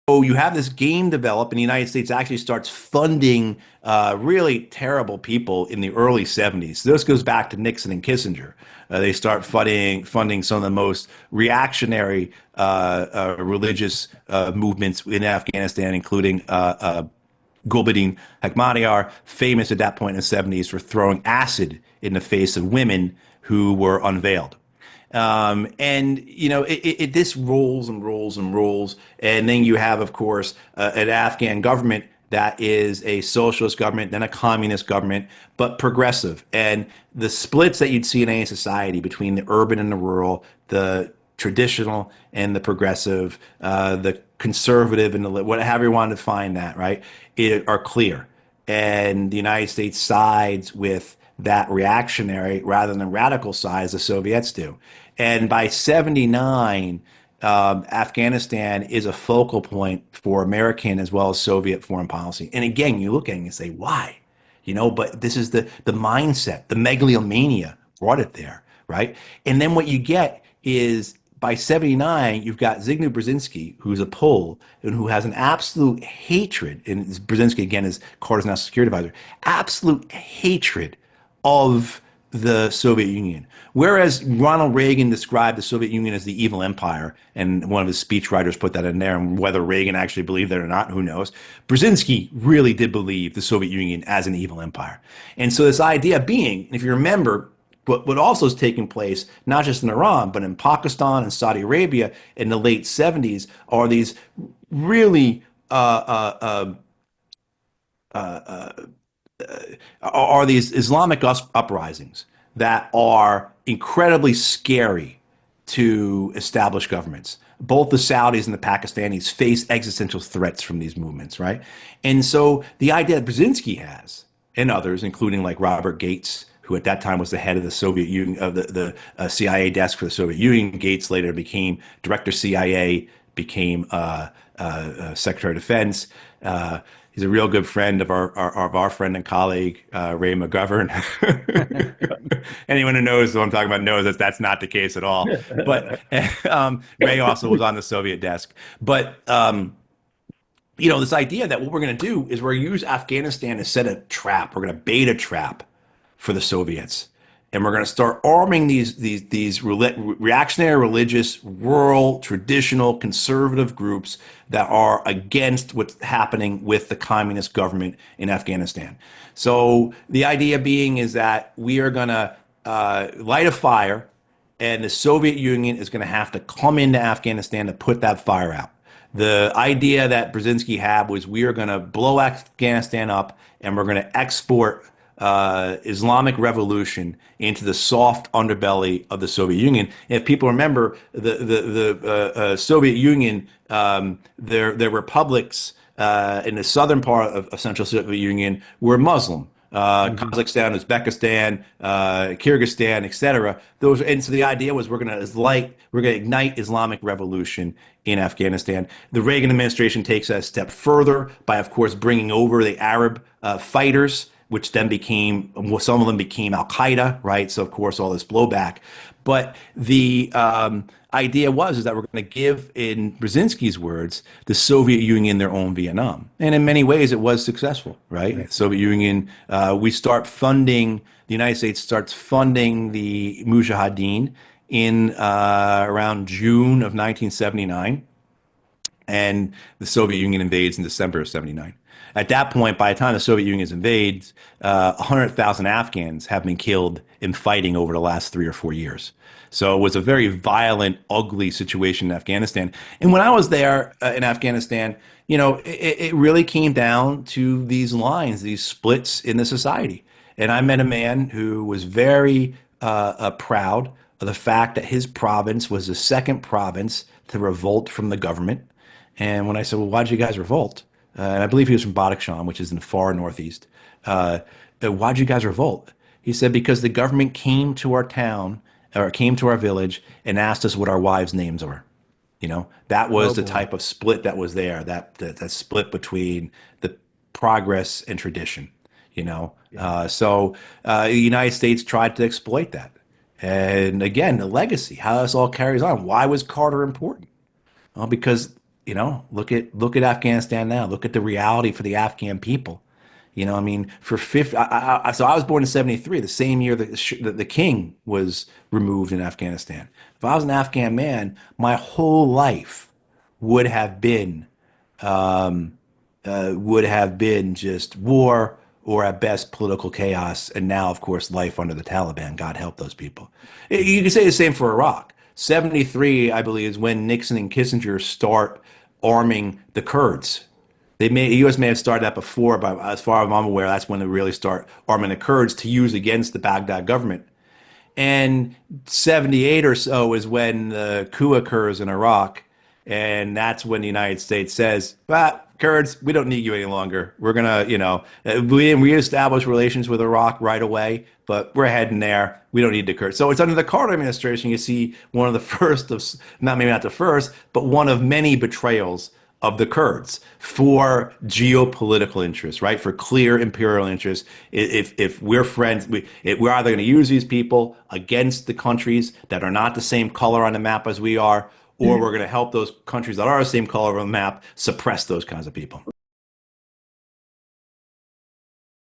you have this game develop, and the United States actually starts funding really terrible people in the early 70s. This goes back to Nixon and Kissinger. They start funding some of the most reactionary religious movements in Afghanistan, including Gulbuddin Hekmatyar, famous at that point in the 70s for throwing acid in the face of women who were unveiled. And this rolls and rolls and rolls, and then you have, of course, an Afghan government that is a socialist government, then a communist government, but progressive. And the splits that you'd see in any society between the urban and the rural, the traditional and the progressive, the conservative and the whatever you want to define that, right, are clear. And the United States sides with that reactionary rather than radical side as the Soviets do. And by 79, Afghanistan is a focal point for American as well as Soviet foreign policy. And again, you look at it and you say, why? But this is the mindset, the megalomania brought it there, right? And then what you get is by 79, you've got Zygmunt Brzezinski, who's a Pole and who has an absolute hatred, and Brzezinski, again, is Carter's national security advisor, absolute hatred of the Soviet Union. Whereas Ronald Reagan described the Soviet Union as the evil empire, and one of his speechwriters put that in there, and whether Reagan actually believed that or not, who knows? Brzezinski really did believe the Soviet Union as an evil empire. And so this idea being, if you remember, what also is taking place, not just in Iran, but in Pakistan and Saudi Arabia in the late 70s, are these really are these Islamic uprisings that are incredibly scary to established governments. Both the Saudis and the Pakistanis face existential threats from these movements, right? And so the idea that Brzezinski has, and others, including like Robert Gates, who at that time was the head of the Soviet Union, of the CIA desk for the Soviet Union. Gates later became director CIA, became Secretary of Defense. He's a real good friend of our friend and colleague Ray McGovern. Anyone who knows what I'm talking about knows that that's not the case at all. But Ray also was on the Soviet desk. But this idea that what we're going to do is we're going to use Afghanistan to set a trap. We're going to bait a trap for the Soviets, and we're going to start arming these reactionary, religious, rural, traditional, conservative groups that are against what's happening with the communist government in Afghanistan. So the idea being is that we are going to light a fire, and the Soviet Union is going to have to come into Afghanistan to put that fire out. The idea that Brzezinski had was we are going to blow Afghanistan up, and we're going to export Islamic revolution into the soft underbelly of the Soviet Union. And if people remember, the Soviet Union, their republics in the southern part of Central Soviet Union were Muslim. Kazakhstan, Uzbekistan, Kyrgyzstan, etc. Those, and so the idea was we're going to ignite Islamic revolution in Afghanistan. The Reagan administration takes a step further by, of course, bringing over the Arab fighters, which then became, well, some of them became Al Qaeda, right? So of course all this blowback, but the idea is that we're going to give, in Brzezinski's words, the Soviet Union their own Vietnam, and in many ways it was successful, right? Right. Soviet Union, we start funding. The United States starts funding the Mujahideen in around June of 1979, and the Soviet Union invades in December of 79. At that point, by the time the Soviet Union invades, 100,000 Afghans have been killed in fighting over the last 3 or 4 years. So it was a very violent, ugly situation in Afghanistan. And when I was there in Afghanistan, it really came down to these lines, these splits in the society. And I met a man who was very proud of the fact that his province was the second province to revolt from the government. And when I said, well, why did you guys revolt? And I believe he was from Badakhshan, which is in the far northeast. Why'd you guys revolt? He said, because the government came to our town or came to our village and asked us what our wives' names were. That was Oh the boy. type of split that was there, that split between the progress and tradition, you know. Yeah. The United States tried to exploit that. And again, the legacy, how this all carries on. Why was Carter important? Well, because look at Afghanistan now. Look at the reality for the Afghan people. I mean, for 50, so I was born in 73, the same year that the king was removed in Afghanistan. If I was an Afghan man, my whole life would have been just war or at best political chaos. And now, of course, life under the Taliban. God help those people. You can say the same for Iraq. 73, I believe, is when Nixon and Kissinger start arming the Kurds. The U.S. may have started that before, but as far as I'm aware, that's when they really start arming the Kurds to use against the Baghdad government. And 78 or so is when the coup occurs in Iraq. And that's when the United States says, "Well, Kurds, we don't need you any longer. We're going to, we didn't reestablish relations with Iraq right away, but we're heading there. We don't need the Kurds." So it's under the Carter administration, you see one of the first of, not maybe not the first, but one of many betrayals of the Kurds for geopolitical interests, right? For clear imperial interests. If we're friends, we're either going to use these people against the countries that are not the same color on the map as we are, or we're going to help those countries that are the same color on the map suppress those kinds of people.